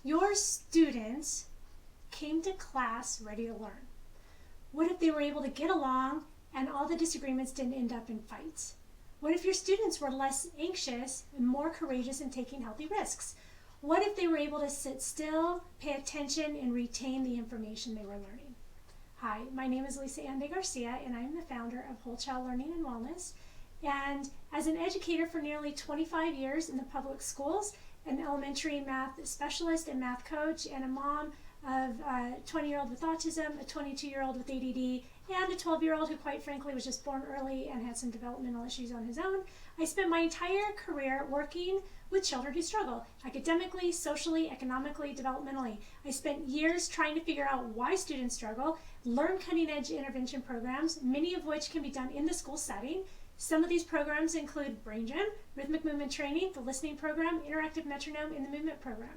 your students came to class ready to learn? What if they were able to get along and all the disagreements didn't end up in fights? What if your students were less anxious and more courageous in taking healthy risks? What if they were able to sit still, pay attention, and retain the information they were learning? Hi, my name is Lisa Ann de Garcia, and I'm the founder of Whole Child Learning and Wellness. And as an educator for nearly 25 years in the public schools, an elementary math specialist and math coach, and a mom of a 20-year-old with autism, a 22-year-old with ADD, and a 12-year-old who quite frankly was just born early and had some developmental issues on his own. I spent my entire career working with children who struggle academically, socially, economically, developmentally. I spent years trying to figure out why students struggle, learn cutting-edge intervention programs, many of which can be done in the school setting. Some of these programs include Brain Gym, Rhythmic Movement Training, the Listening Program, Interactive Metronome, and the Movement Program.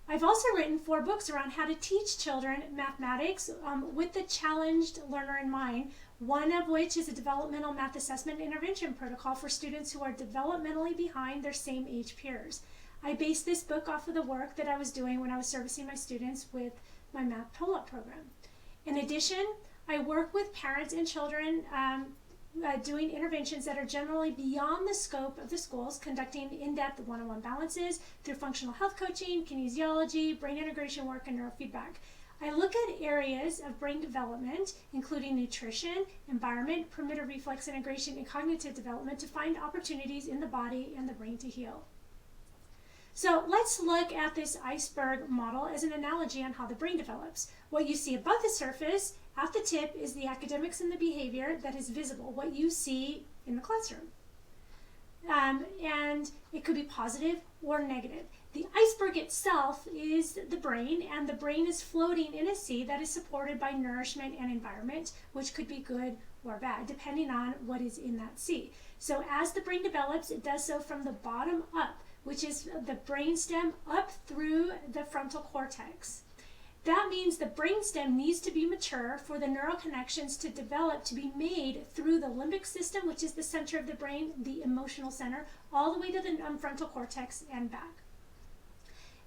I've also written 4 books around how to teach children mathematics with the challenged learner in mind, one of which is a developmental math assessment intervention protocol for students who are developmentally behind their same age peers. I based this book off of the work that I was doing when I was servicing my students with my math pull-up program. In addition, I work with parents and children doing interventions that are generally beyond the scope of the schools, conducting in-depth one-on-one balances through functional health coaching, kinesiology, brain integration work, and neurofeedback. I look at areas of brain development, including nutrition, environment, primitive reflex integration, and cognitive development to find opportunities in the body and the brain to heal. So let's look at this iceberg model as an analogy on how the brain develops. What you see above the surface, at the tip, is the academics and the behavior that is visible, what you see in the classroom. And it could be positive or negative. The iceberg itself is the brain, and the brain is floating in a sea that is supported by nourishment and environment, which could be good or bad, depending on what is in that sea. So as the brain develops, it does so from the bottom up, which is the brainstem up through the frontal cortex. That means the brainstem needs to be mature for the neural connections to develop, to be made through the limbic system, which is the center of the brain, the emotional center, all the way to the frontal cortex and back.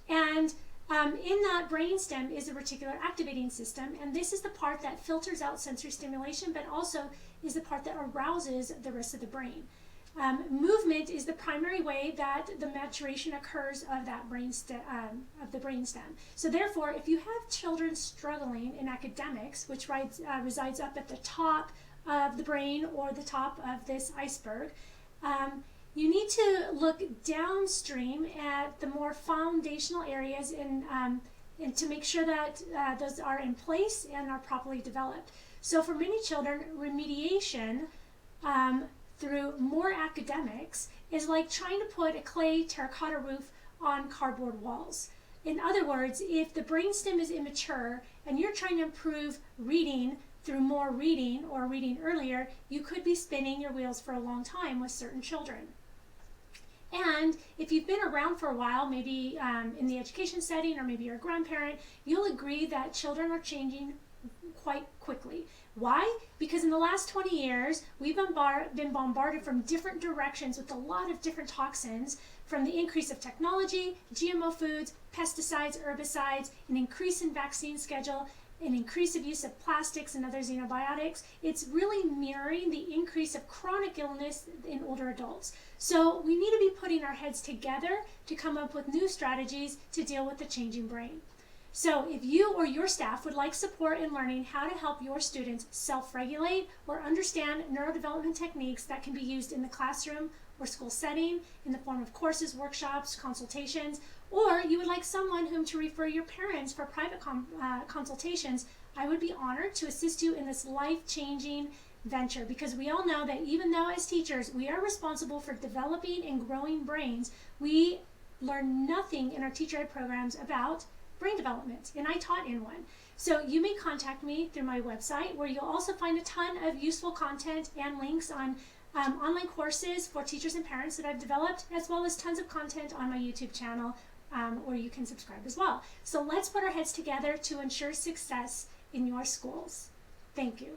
And in that brainstem is a reticular activating system, and this is the part that filters out sensory stimulation, but also is the part that arouses the rest of the brain. Movement is the primary way that the maturation occurs of that brainstem. So therefore, if you have children struggling in academics, which resides up at the top of the brain or the top of this iceberg, you need to look downstream at the more foundational areas and to make sure that those are in place and are properly developed. So for many children, remediation through more academics is like trying to put a clay terracotta roof on cardboard walls. In other words, if the brainstem is immature and you're trying to improve reading through more reading or reading earlier, you could be spinning your wheels for a long time with certain children. And if you've been around for a while, maybe in the education setting, or maybe you're a grandparent, you'll agree that children are changing quite quickly. Why? Because in the last 20 years, we've been bombarded from different directions with a lot of different toxins, from the increase of technology, GMO foods, pesticides, herbicides, an increase in vaccine schedule, an increase of use of plastics and other xenobiotics. It's really mirroring the increase of chronic illness in older adults. So we need to be putting our heads together to come up with new strategies to deal with the changing brain. So if you or your staff would like support in learning how to help your students self-regulate or understand neurodevelopment techniques that can be used in the classroom or school setting in the form of courses, workshops, consultations, or you would like someone whom to refer your parents for private consultations, I would be honored to assist you in this life-changing venture, because we all know that even though as teachers we are responsible for developing and growing brains, we learn nothing in our teacher ed programs about brain development, and I taught in one. So you may contact me through my website, where you'll also find a ton of useful content and links on online courses for teachers and parents that I've developed, as well as tons of content on my YouTube channel, where you can subscribe as well. So let's put our heads together to ensure success in your schools. Thank you.